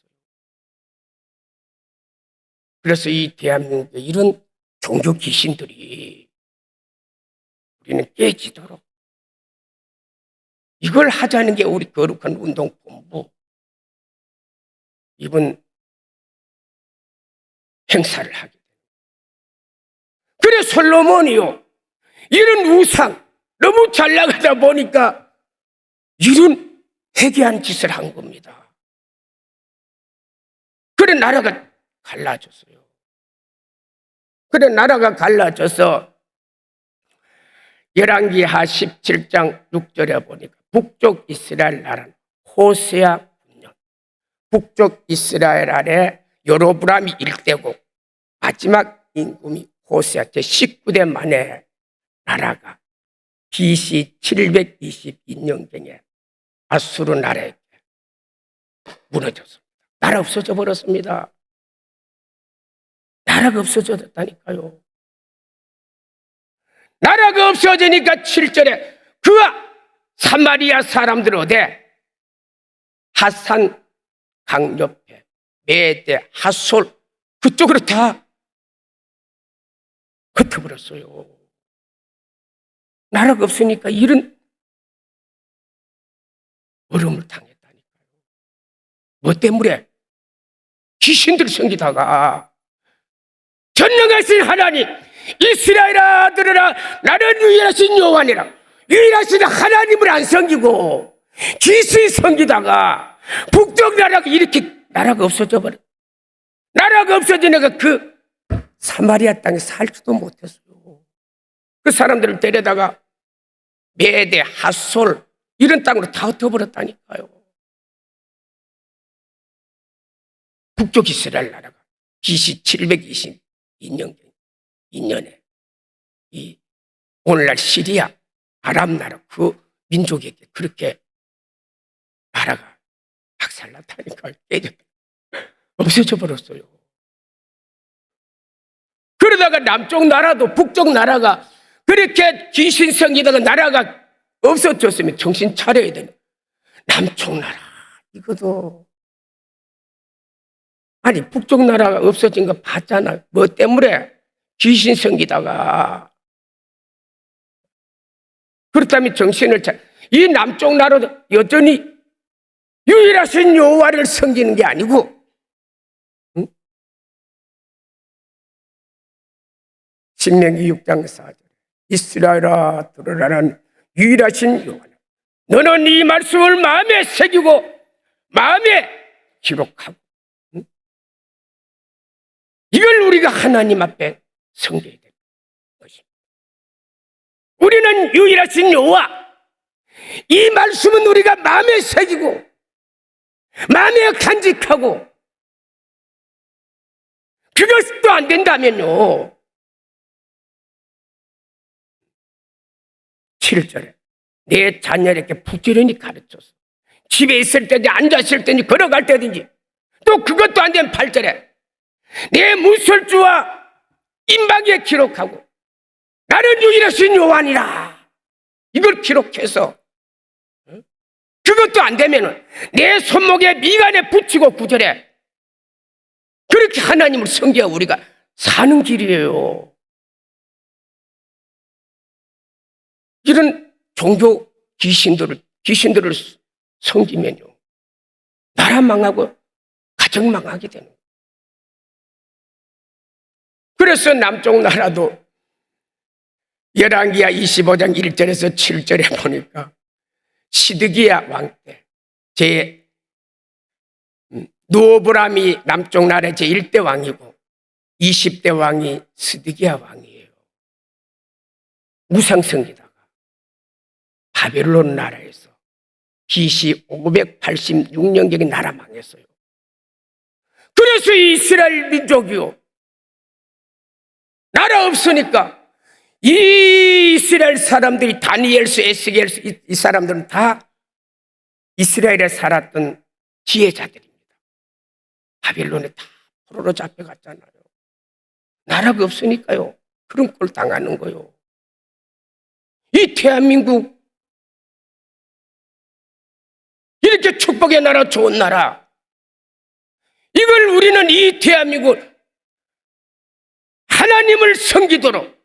그래서 이 대한민국에 이런 종교 귀신들이 우리는 깨지도록 이걸 하자는 게 우리 거룩한 운동본부 이번 행사를 하게 돼요. 그래 솔로몬이요, 이런 우상 너무 잘 나가다 보니까 이런 회개한 짓을 한 겁니다. 그래 나라가 갈라졌어요. 그래 나라가 갈라져서 열왕기하 17장 6절에 보니까 북쪽 이스라엘 나라는 호세아 9년, 북쪽 이스라엘 아래 여로브람이 1대고 마지막 임금이 호세아 제19대 만에 나라가 BC 722년경에 아수르 나라에게 무너졌습니다. 나라 없어져 버렸습니다. 나라가 없어졌다니까요. 나라가 없어지니까 7절에 그와 사마리아 사람들 어디 하산 강 옆에 메대 하솔 그쪽으로 다 흩어버렸어요. 나라가 없으니까 이런 어려움을 당했다니까요. 뭐 때문에? 귀신들 섬기다가 전능하신 하나님 이스라엘아 들으라, 나는 유일하신 여호와니라. 유일하신 하나님을 안 섬기고 귀신 섬기다가 북쪽 나라가 이렇게 나라가 없어져 버려. 나라가 없어지니까 그 사마리아 땅에 살지도 못했어요. 그 사람들을 데려다가 메대, 하솔 이런 땅으로 다 흩어버렸다니까요. 북쪽 이스라엘 나라가 BC 722년에 이 오늘날 시리아, 아랍 나라 그 민족에게 그렇게 나라가 박살났다니까요. 깨졌다. 없어져 버렸어요. 그러다가 남쪽 나라도 북쪽 나라가 그렇게 귀신 섬기다가 나라가 없어졌으면 정신 차려야 되는 남쪽 나라 이것도 아니 북쪽 나라가 없어진 거 봤잖아. 뭐 때문에? 귀신 섬기다가. 그렇다면 정신을 차려. 이 남쪽 나라도 여전히 유일하신 여호와를 섬기는 게 아니고 신명기 6장 4절 이스라엘아 들으라는 유일하신 여호와, 너는 이 말씀을 마음에 새기고 마음에 기록하고 이걸 우리가 하나님 앞에 섬겨야 되는 것입니다. 우리는 유일하신 여호와, 이 말씀은 우리가 마음에 새기고 마음에 간직하고, 그것도 안 된다면요 7절에 내 자녀에게 부지런히 가르쳐서 집에 있을 때든지 앉았을 때든지 걸어갈 때든지, 또 그것도 안 되면 8절에 내 문설주와 임박에 기록하고 나는 유일하신 여호와니라 이걸 기록해서, 그것도 안 되면 내 손목에 미간에 붙이고 9절에 그렇게 하나님을 섬겨 우리가 사는 길이에요. 이런 종교 귀신들을 섬기면요 나라 망하고 가정 망하게 되는 거예요. 그래서 남쪽 나라도 열왕기하 25장 1절에서 7절에 보니까 시드기야 왕 때 누오브람이 남쪽 나라의 제1대 왕이고 20대 왕이 시드기야 왕이에요. 우상성기다가 바벨론 나라에서 BC 586년경에 나라 망했어요. 그래서 이스라엘 민족이요 나라 없으니까 이 이스라엘 사람들이 다니엘서, 에스겔서 이 사람들은 다 이스라엘에 살았던 지혜자들입니다. 바벨론에 다 포로로 잡혀갔잖아요. 나라가 없으니까요 그런 꼴 당하는 거요. 이 대한민국 이렇게 축복의 나라, 좋은 나라, 이걸 우리는 이 대한민국 하나님을 섬기도록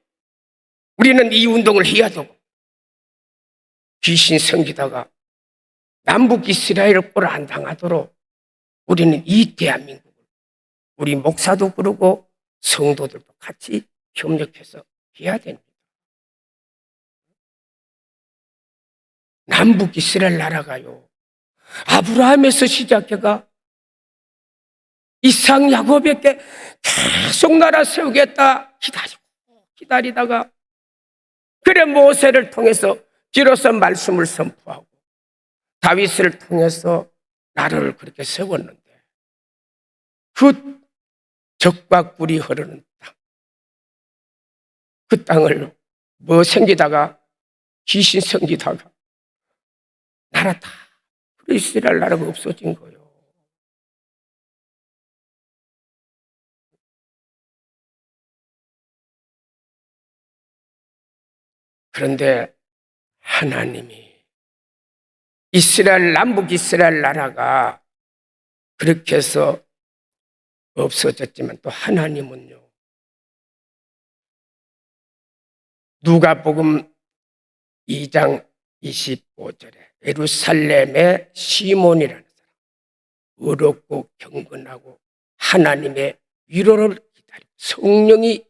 우리는 이 운동을 해야 되고, 귀신 섬기다가 남북 이스라엘을 꼴 안 당하도록 우리는 이 대한민국을, 우리 목사도 그러고 성도들도 같이 협력해서 해야 됩니다. 남북 이스라엘 나라가요, 아브라함에서 시작해가 이삭 야곱에게 계속 나라 세우겠다 기다리다가, 그래 모세를 통해서 비로소 말씀을 선포하고 다윗을 통해서 나라를 그렇게 세웠는데, 그 적과 꿀이 흐르는 땅, 그 땅을 뭐 생기다가 귀신 생기다가 나라 다 이스라엘 나라가 없어진 거예요. 그런데 하나님이 이스라엘, 남북 이스라엘 나라가 그렇게 해서 없어졌지만, 또 하나님은요, 누가복음 2장 25절에 예루살렘의 시몬이라는 사람, 의롭고 경건하고 하나님의 위로를 기다리고 성령이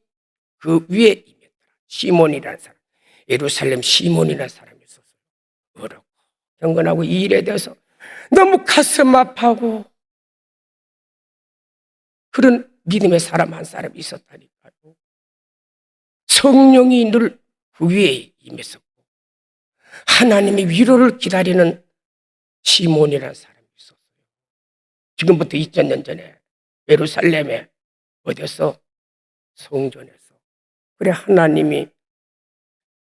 그 위에 임했더라. 시몬이라는 사람, 예루살렘 시몬이라는 사람이 있었어요. 의롭고 경건하고 이 일에 대해서 너무 가슴 아파하고 그런 믿음의 사람 한 사람이 있었다니까요. 성령이 늘 그 위에 임했었고 하나님의 위로를 기다리는 시몬이라는 사람이 있었어요. 지금부터 2000년 전에 예루살렘에 어디서? 성전에서. 그래 하나님이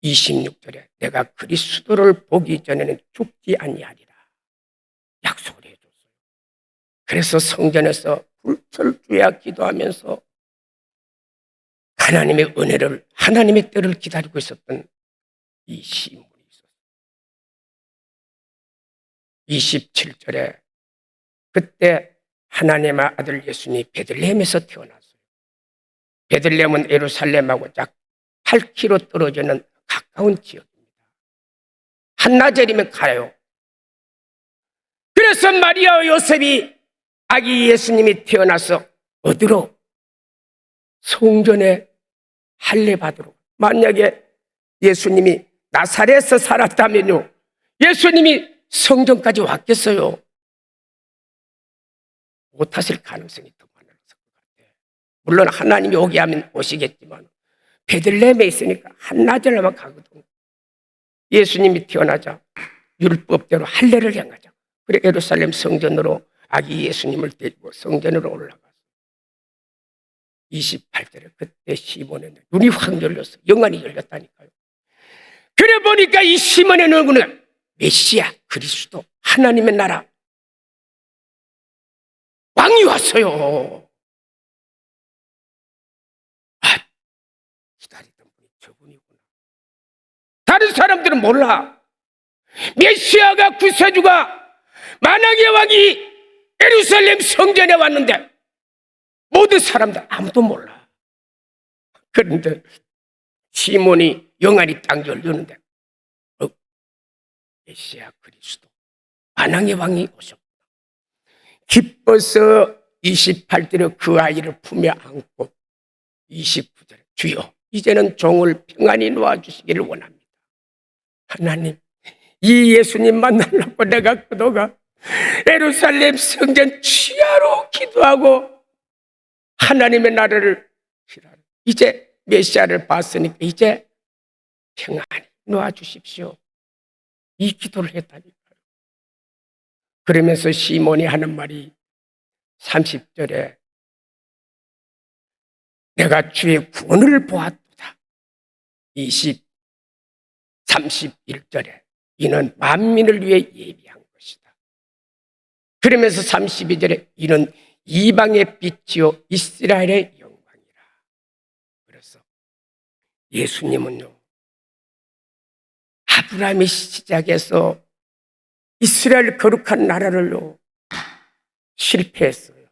26절에 내가 그리스도를 보기 전에는 죽지 아니하리라 약속을 해줬어요. 그래서 성전에서 불철주야 기도하면서 하나님의 은혜를, 하나님의 때를 기다리고 있었던 이 시몬이 있었어요. 27절에 그때 하나님의 아들 예수님이 베들레헴에서 태어났어요. 베들레헴은 예루살렘하고 약 8km 떨어지는 가까운 지역입니다. 한나절이면 가요. 그래서 마리아와 요셉이 아기 예수님이 태어나서 어디로? 성전에 할례 받으러. 만약에 예수님이 나사렛에서 살았다면요, 예수님이 성전까지 왔겠어요? 못하실 가능성이 더 많았을 것 같아요. 물론 하나님이 오게 하면 오시겠지만 베들레헴에 있으니까 한나절만 가거든. 예수님이 태어나자 율법대로 할례를 행하자. 그래 예루살렘 성전으로 아기 예수님을 데리고 성전으로 올라갔어요. 28절에 그때 시몬의 눈이 확 열렸어요. 영안이 열렸다니까요. 그래 보니까 이 시몬의 누구는 메시아 그리스도 하나님의 나라 왕이 왔어요. 아, 기다리던 분이 저분이구나. 다른 사람들은 몰라. 메시아가 구세주가 만왕의 왕이 예루살렘 성전에 왔는데 모든 사람들 아무도 몰라. 그런데 시몬이 영안이 딱 열렸는데 메시아 그리스도 만왕의 왕이 오셨구나. 기뻐서 28절에 그 아이를 품에 안고 29절에 주여 이제는 종을 평안히 놓아주시기를 원합니다. 하나님, 이 예수님 만나려고 내가 그동안 예루살렘 성전 취하로 기도하고 하나님의 나라를 기다려. 이제 메시아를 봤으니까 이제 평안히 놓아주십시오. 이 기도를 했다니까요. 그러면서 시몬이 하는 말이 30절에 내가 주의 구원을 보았도다. 31절에 이는 만민을 위해 예비한 것이다. 그러면서 32절에 이는 이방의 빛이요 이스라엘의 영광이라. 그래서 예수님은요, 아브라함의 시작에서 이스라엘 거룩한 나라를요 실패했어요.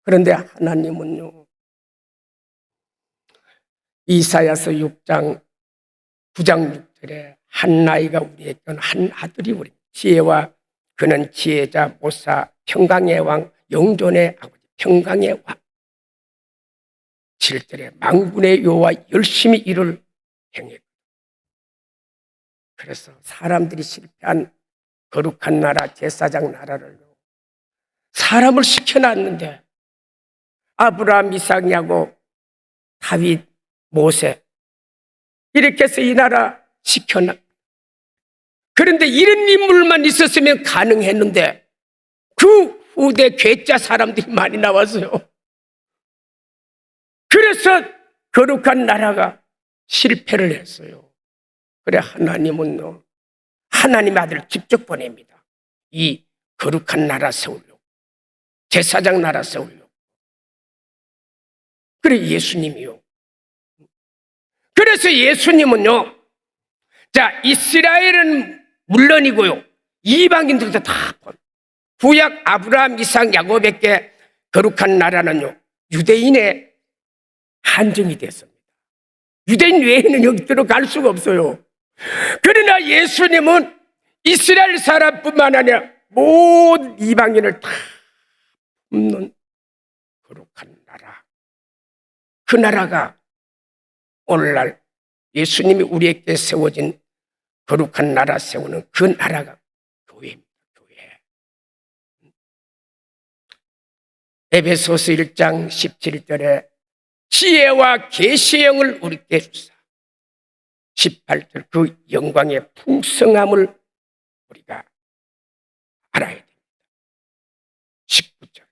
그런데 하나님은요, 이사야서 9장 6절에 한나이가 우리에게는 한 아들이 우리 지혜와 그는 지혜자 모사 평강의 왕 영존의 아버지 평강의 왕 7절에 만군의 여호와 열심히 일을 행했고 그래서 사람들이 실패한 거룩한 나라 제사장 나라를 사람을 시켜놨는데 아브라함, 이삭, 야곱, 다윗, 모세 이렇게 해서 이 나라 시켜놨. 그런데 이런 인물만 있었으면 가능했는데 그 후대 괴짜 사람들이 많이 나왔어요. 그래서 거룩한 나라가 실패를 했어요. 그래 하나님은 하나님의 아들을 직접 보냅니다. 이 거룩한 나라 세우려고 제사장 나라 세우려고. 그래 예수님이요. 그래서 예수님은요, 자 이스라엘은 물론이고요 이방인들도 다 구약 아브라함, 이삭, 야곱에게 거룩한 나라는요 유대인의 한정이 됐습니다. 유대인 외에는 여기 들어갈 수가 없어요. 그러나 예수님은 이스라엘 사람뿐만 아니라 모든 이방인을 다 품는 거룩한 나라. 그 나라가 오늘날 예수님이 우리에게 세워진 거룩한 나라 세우는 그 나라가 교회입니다. 교회. 에베소서 1장 17절에 지혜와 계시의 영을 우리께 주사 18절 그 영광의 풍성함을 우리가 알아야 됩니다. 19절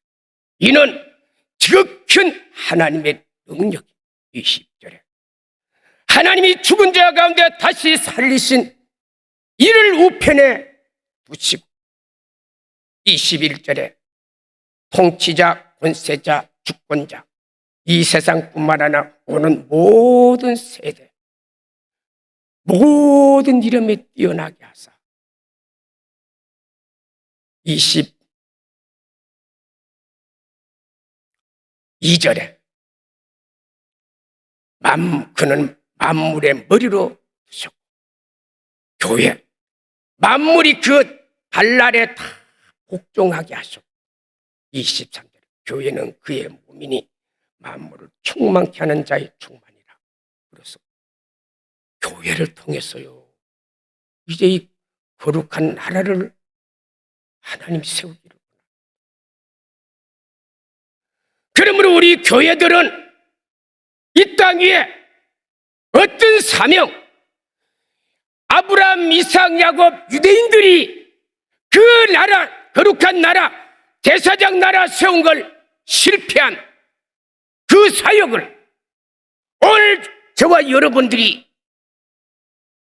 이는 지극한 하나님의 능력이 20절에 하나님이 죽은 자 가운데 다시 살리신 이를 우편에 두시고 21절에 통치자, 권세자, 주권자 이 세상뿐만 아니라 오는 모든 세대 모든 이름에 뛰어나게 하사 22절에 그는 만물의 머리로 두셨고 교회 만물이 그 발 아래 다 복종하게 하셨고 23절 교회는 그의 몸이니 만물을 충만케 하는 자의 충만이라. 그래서 교회를 통해서요 이제 이 거룩한 나라를 하나님이 세우기를. 그러므로 우리 교회들은 이 땅 위에 어떤 사명 아브라함, 이삭, 야곱 유대인들이 그 나라 거룩한 나라 제사장 나라 세운 걸 실패한 그 사역을 오늘 저와 여러분들이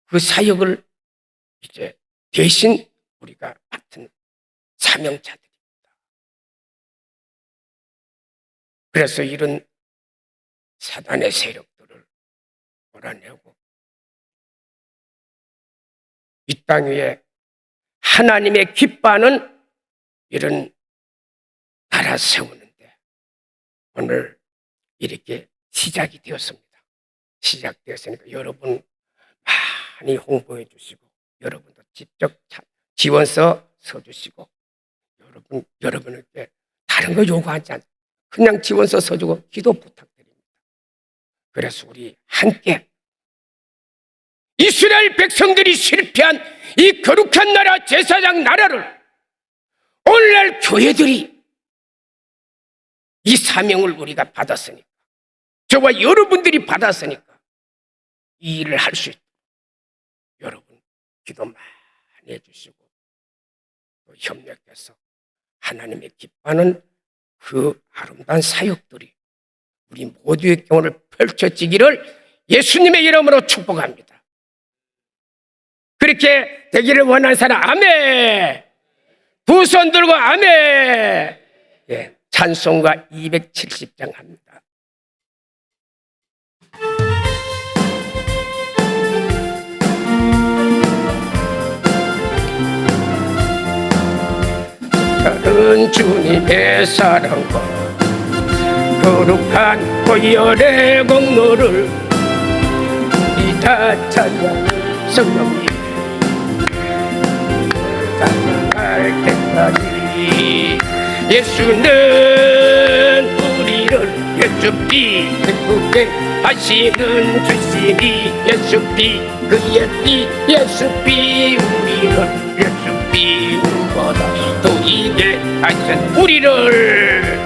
그 사역을 이제 대신 우리가 맡은 사명자들입니다. 그래서 이런 사단의 세력들을 몰아내고 이 땅 위에 하나님의 기뻐하는 이런 나라 세우는데 오늘 이렇게 시작이 되었습니다. 시작되었으니까 여러분 많이 홍보해 주시고 여러분도 직접 지원서 써주시고 여러분에게 다른 거 요구하지 않고 그냥 지원서 써주고 기도 부탁드립니다. 그래서 우리 함께 이스라엘 백성들이 실패한 이 거룩한 나라 제사장 나라를 오늘날 교회들이 이 사명을 우리가 받았으니까 저와 여러분들이 받았으니까 이 일을 할 수 있도록 여러분 기도 많이 해주시고 또 협력해서 하나님의 기뻐하는 그 아름다운 사역들이 우리 모두의 경우를 펼쳐지기를 예수님의 이름으로 축복합니다. 그렇게 되기를 원하는 사람 아멘. 두 손 들고 아멘. 예, 찬송가 270장 합니다. 다른 주님의 사랑과 거룩한 보혈의 공로를 우리 다 찬양하는 성령님 갈 때까지 예수는 우리를 예수피 기쁘게 하시는 주시니 예수피 그의 피 예수피 우리를 예수피 누구보다 도이게 하신 우리를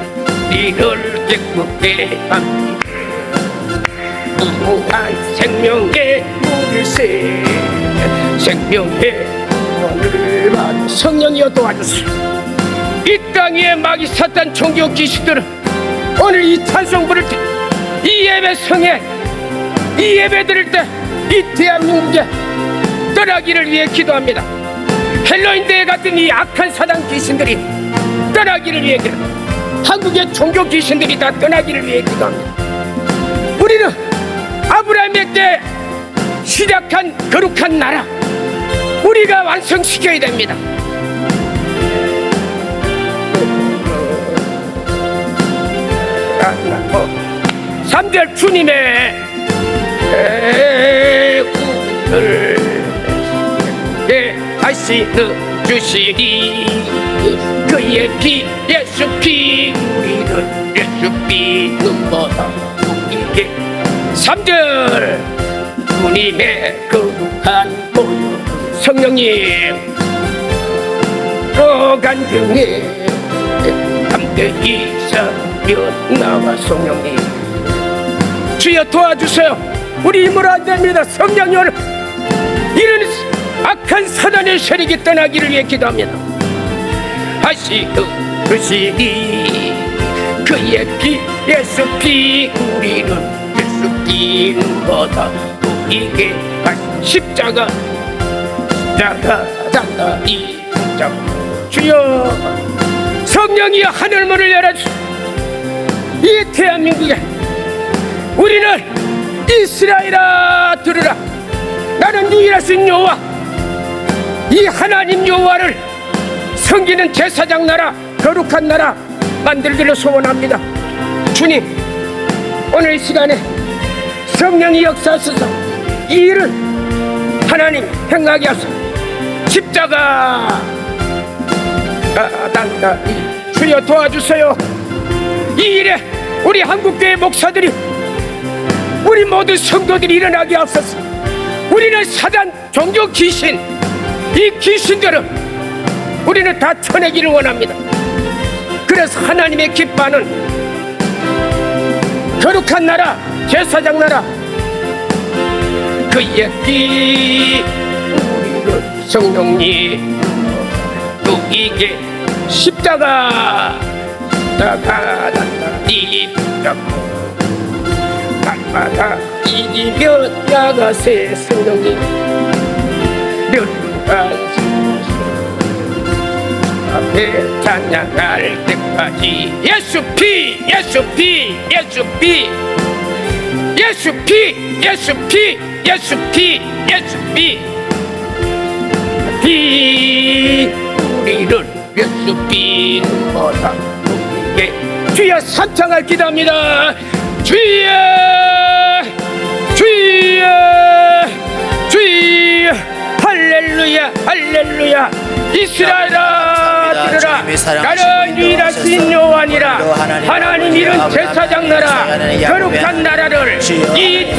기쁘게 합니다. 무한 생명의 물세 생명의 구원을 받은 성령이여 도와주세요. 이 땅 위에 마귀 사탄 종교 귀신들은 오늘 이 찬송 부를 때 이 예배 성에 이 예배 드릴 때 이 대한민국에 떠나기를 위해 기도합니다. 헬로윈대회 같은 이 악한 사단 귀신들이 떠나기를 위해 기도합니다. 한국의 종교 귀신들이 다 떠나기를 위해 기도합니다. 우리는 아브라함의 때 시작한 거룩한 나라 우리가 완성시켜야 됩니다. 삼 절 주님의 구원을 하시는 주시니 그의 피 예수 피 우리는 예수 피 눈보다 우리에게 3절 주님의 거룩한 모유 성령님 로간 중에 함께 있으면 나와 성령님 주여 도와주세요. 우리 힘으로 안 됩니다. 성령이 오늘 이런 악한 사단의 세력이 떠나기를 위해 기도합니다. 하시는 주시니 그의 피 예수 피 우리는 예수 피 눈보다 우리에게 십자가 단단히 붙잡고 주여 성령이 하늘문을 열어주시오. 이 대한민국에 우리는 이스라엘아 들으라 나는 유일하신 여호와 이 하나님 여호와를 섬기는 제사장 나라 거룩한 나라 만들기를 소원합니다. 주님 오늘 이 시간에 성령이 역사하셔서 이 일을 하나님 행하게 하소서. 십자가 단단히 주여 도와주세요. 이 일에 우리 한국교회 목사들이 우리 모든 성도들이 일어나게 하소서. 우리는 사단 종교 귀신 이 귀신들은 우리는 다 쳐내기를 원합니다. 그래서 하나님의 기뻐하는 거룩한 나라 제사장 나라 그의 피 우리는 성령님 누이게 십자가 나가단단히 붙잡고 날마다 이기며 나가세 성령님 멸류관 앞에 찬양할 때까지 예수 피 예수 피 예수 피 예수 피 예수 피 예수 피 예수 피 피 우리를 예수 피 눈보다 우리에게 주여 삼창할 기도합니다. 주여 주여 주여 할렐루야 할렐루야 이스라엘아 들으라 나는 유일하신 여호와니라 하나님 이른 제사장 나라 거룩한 나라를 이